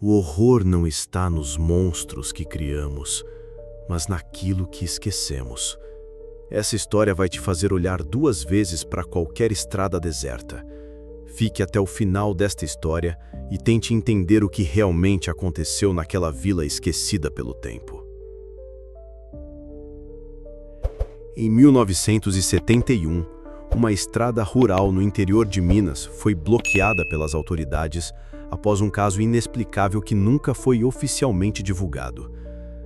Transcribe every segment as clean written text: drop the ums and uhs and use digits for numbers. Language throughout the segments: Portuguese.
O horror não está nos monstros que criamos, mas naquilo que esquecemos. Essa história vai te fazer olhar 2 vezes para qualquer estrada deserta. Fique até o final desta história e tente entender o que realmente aconteceu naquela vila esquecida pelo tempo. Em 1971, uma estrada rural no interior de Minas foi bloqueada pelas autoridades após um caso inexplicável que nunca foi oficialmente divulgado.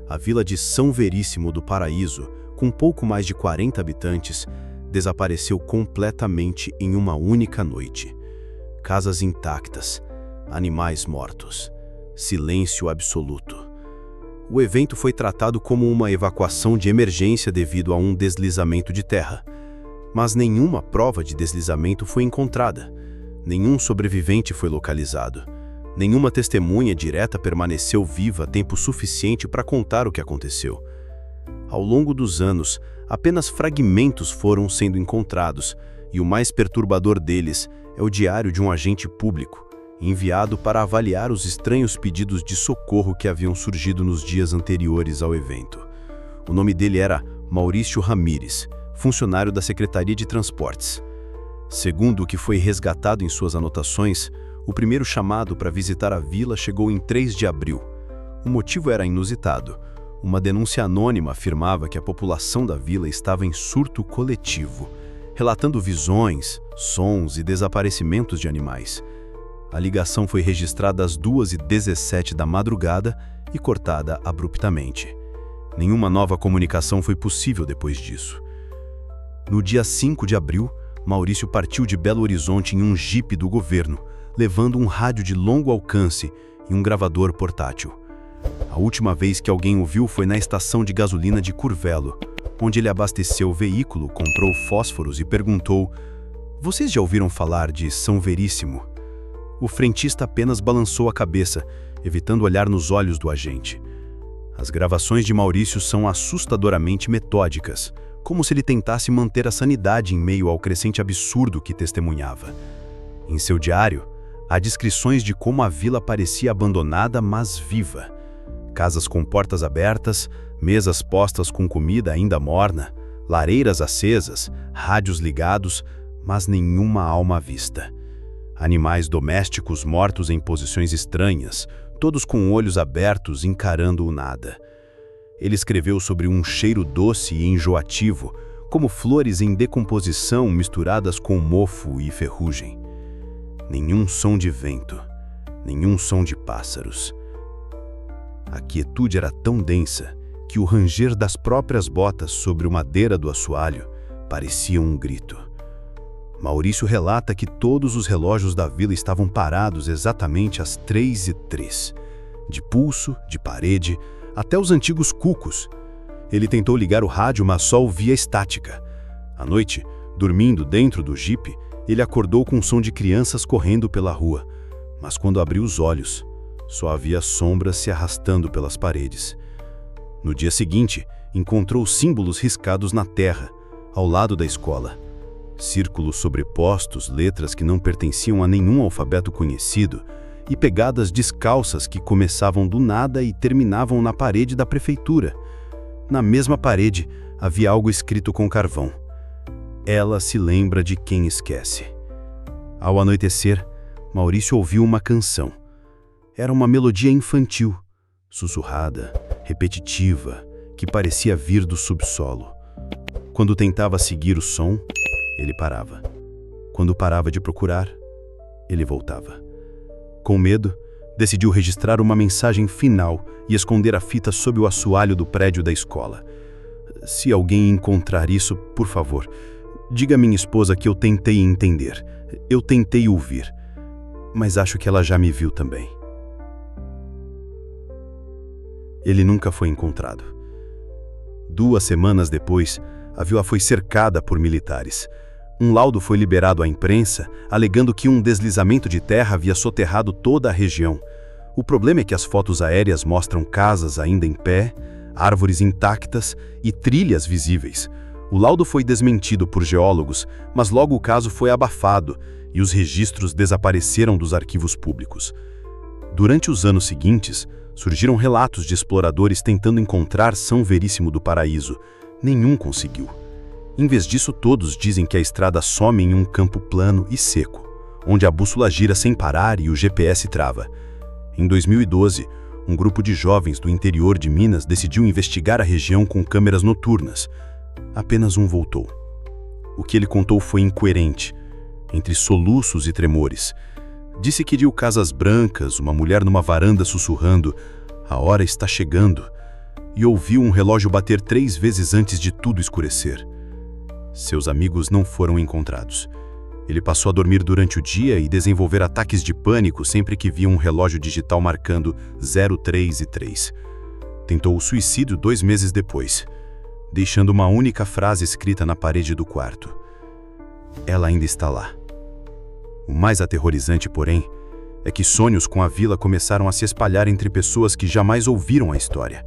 A vila de São Veríssimo do Paraíso, com pouco mais de 40 habitantes, desapareceu completamente em uma única noite. Casas intactas, animais mortos, silêncio absoluto. O evento foi tratado como uma evacuação de emergência devido a um deslizamento de terra. Mas nenhuma prova de deslizamento foi encontrada. Nenhum sobrevivente foi localizado. Nenhuma testemunha direta permaneceu viva tempo suficiente para contar o que aconteceu. Ao longo dos anos, apenas fragmentos foram sendo encontrados, e o mais perturbador deles é o diário de um agente público, enviado para avaliar os estranhos pedidos de socorro que haviam surgido nos dias anteriores ao evento. O nome dele era Maurício Ramírez, funcionário da Secretaria de Transportes. Segundo o que foi resgatado em suas anotações, o primeiro chamado para visitar a vila chegou em 3 de abril. O motivo era inusitado. Uma denúncia anônima afirmava que a população da vila estava em surto coletivo, relatando visões, sons e desaparecimentos de animais. A ligação foi registrada às 2h17 da madrugada e cortada abruptamente. Nenhuma nova comunicação foi possível depois disso. No dia 5 de abril, Maurício partiu de Belo Horizonte em um jipe do governo, levando um rádio de longo alcance e um gravador portátil. A última vez que alguém o viu foi na estação de gasolina de Curvelo, onde ele abasteceu o veículo, comprou fósforos e perguntou: "Vocês já ouviram falar de São Veríssimo?" O frentista apenas balançou a cabeça, evitando olhar nos olhos do agente. As gravações de Maurício são assustadoramente metódicas, como se ele tentasse manter a sanidade em meio ao crescente absurdo que testemunhava. Em seu diário, há descrições de como a vila parecia abandonada, mas viva. Casas com portas abertas, mesas postas com comida ainda morna, lareiras acesas, rádios ligados, mas nenhuma alma à vista. Animais domésticos mortos em posições estranhas, todos com olhos abertos encarando o nada. Ele escreveu sobre um cheiro doce e enjoativo, como flores em decomposição misturadas com mofo e ferrugem. Nenhum som de vento, nenhum som de pássaros. A quietude era tão densa que o ranger das próprias botas sobre o madeira do assoalho parecia um grito. Maurício relata que todos os relógios da vila estavam parados exatamente às 3h03, de pulso, de parede, até os antigos cucos. Ele tentou ligar o rádio, mas só ouvia estática. À noite, dormindo dentro do jipe, ele acordou com o som de crianças correndo pela rua, mas quando abriu os olhos, só havia sombras se arrastando pelas paredes. No dia seguinte, encontrou símbolos riscados na terra, ao lado da escola. Círculos sobrepostos, letras que não pertenciam a nenhum alfabeto conhecido, e pegadas descalças que começavam do nada e terminavam na parede da prefeitura. Na mesma parede, havia algo escrito com carvão: "Ela se lembra de quem esquece." Ao anoitecer, Maurício ouviu uma canção. Era uma melodia infantil, sussurrada, repetitiva, que parecia vir do subsolo. Quando tentava seguir o som, ele parava. Quando parava de procurar, ele voltava. Com medo, decidiu registrar uma mensagem final e esconder a fita sob o assoalho do prédio da escola. "Se alguém encontrar isso, por favor, diga à minha esposa que eu tentei entender, eu tentei ouvir, mas acho que ela já me viu também." Ele nunca foi encontrado. 2 semanas depois, a vila foi cercada por militares. Um laudo foi liberado à imprensa, alegando que um deslizamento de terra havia soterrado toda a região. O problema é que as fotos aéreas mostram casas ainda em pé, árvores intactas e trilhas visíveis. O laudo foi desmentido por geólogos, mas logo o caso foi abafado e os registros desapareceram dos arquivos públicos. Durante os anos seguintes, surgiram relatos de exploradores tentando encontrar São Veríssimo do Paraíso. Nenhum conseguiu. Em vez disso, todos dizem que a estrada some em um campo plano e seco, onde a bússola gira sem parar e o GPS trava. Em 2012, um grupo de jovens do interior de Minas decidiu investigar a região com câmeras noturnas. Apenas um voltou. O que ele contou foi incoerente, entre soluços e tremores. Disse que viu casas brancas, uma mulher numa varanda sussurrando, "A hora está chegando", e ouviu um relógio bater 3 vezes antes de tudo escurecer. Seus amigos não foram encontrados. Ele passou a dormir durante o dia e desenvolver ataques de pânico sempre que via um relógio digital marcando 03 e 3. Tentou o suicídio 2 meses depois, deixando uma única frase escrita na parede do quarto. Ela ainda está lá. O mais aterrorizante, porém, é que sonhos com a vila começaram a se espalhar entre pessoas que jamais ouviram a história.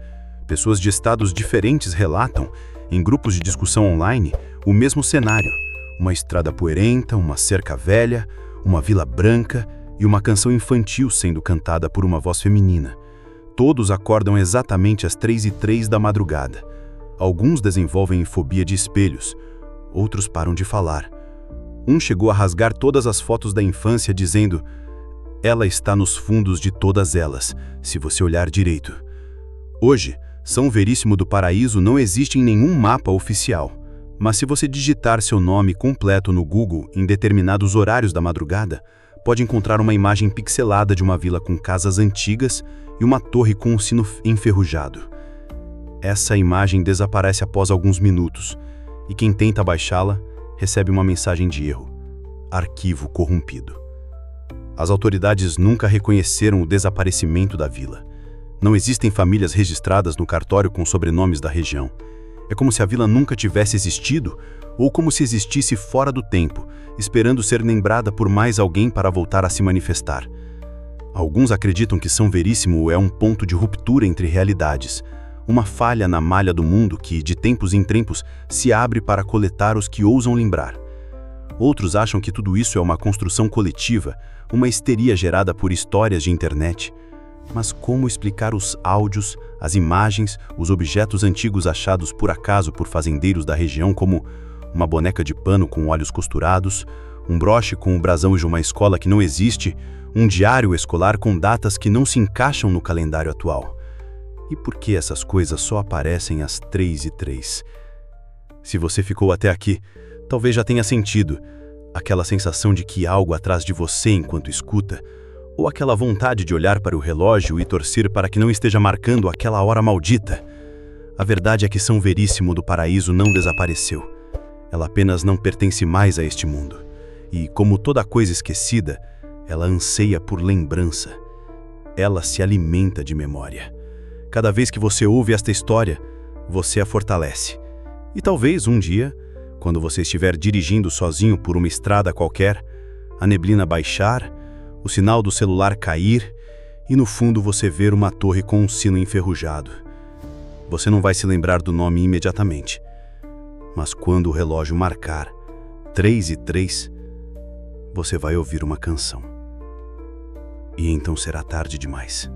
Pessoas de estados diferentes relatam, em grupos de discussão online, o mesmo cenário: uma estrada poeirenta, uma cerca velha, uma vila branca e uma canção infantil sendo cantada por uma voz feminina. Todos acordam exatamente às 3h03 da madrugada. Alguns desenvolvem fobia de espelhos, outros param de falar. Um chegou a rasgar todas as fotos da infância dizendo: "Ela está nos fundos de todas elas, se você olhar direito." Hoje, São Veríssimo do Paraíso não existe em nenhum mapa oficial, mas se você digitar seu nome completo no Google em determinados horários da madrugada, pode encontrar uma imagem pixelada de uma vila com casas antigas e uma torre com um sino enferrujado. Essa imagem desaparece após alguns minutos, e quem tenta baixá-la recebe uma mensagem de erro: arquivo corrompido. As autoridades nunca reconheceram o desaparecimento da vila. Não existem famílias registradas no cartório com sobrenomes da região. É como se a vila nunca tivesse existido, ou como se existisse fora do tempo, esperando ser lembrada por mais alguém para voltar a se manifestar. Alguns acreditam que São Veríssimo é um ponto de ruptura entre realidades, uma falha na malha do mundo que, de tempos em tempos, se abre para coletar os que ousam lembrar. Outros acham que tudo isso é uma construção coletiva, uma histeria gerada por histórias de internet. Mas como explicar os áudios, as imagens, os objetos antigos achados por acaso por fazendeiros da região, como uma boneca de pano com olhos costurados, um broche com o brasão de uma escola que não existe, um diário escolar com datas que não se encaixam no calendário atual? E por que essas coisas só aparecem às 3h03? Se você ficou até aqui, talvez já tenha sentido aquela sensação de que há algo atrás de você enquanto escuta, ou aquela vontade de olhar para o relógio e torcer para que não esteja marcando aquela hora maldita. A verdade é que São Veríssimo do Paraíso não desapareceu. Ela apenas não pertence mais a este mundo. E, como toda coisa esquecida, ela anseia por lembrança. Ela se alimenta de memória. Cada vez que você ouve esta história, você a fortalece. E talvez um dia, quando você estiver dirigindo sozinho por uma estrada qualquer, a neblina baixar, o sinal do celular cair e no fundo você ver uma torre com um sino enferrujado. Você não vai se lembrar do nome imediatamente, mas quando o relógio marcar 3h03, você vai ouvir uma canção. E então será tarde demais.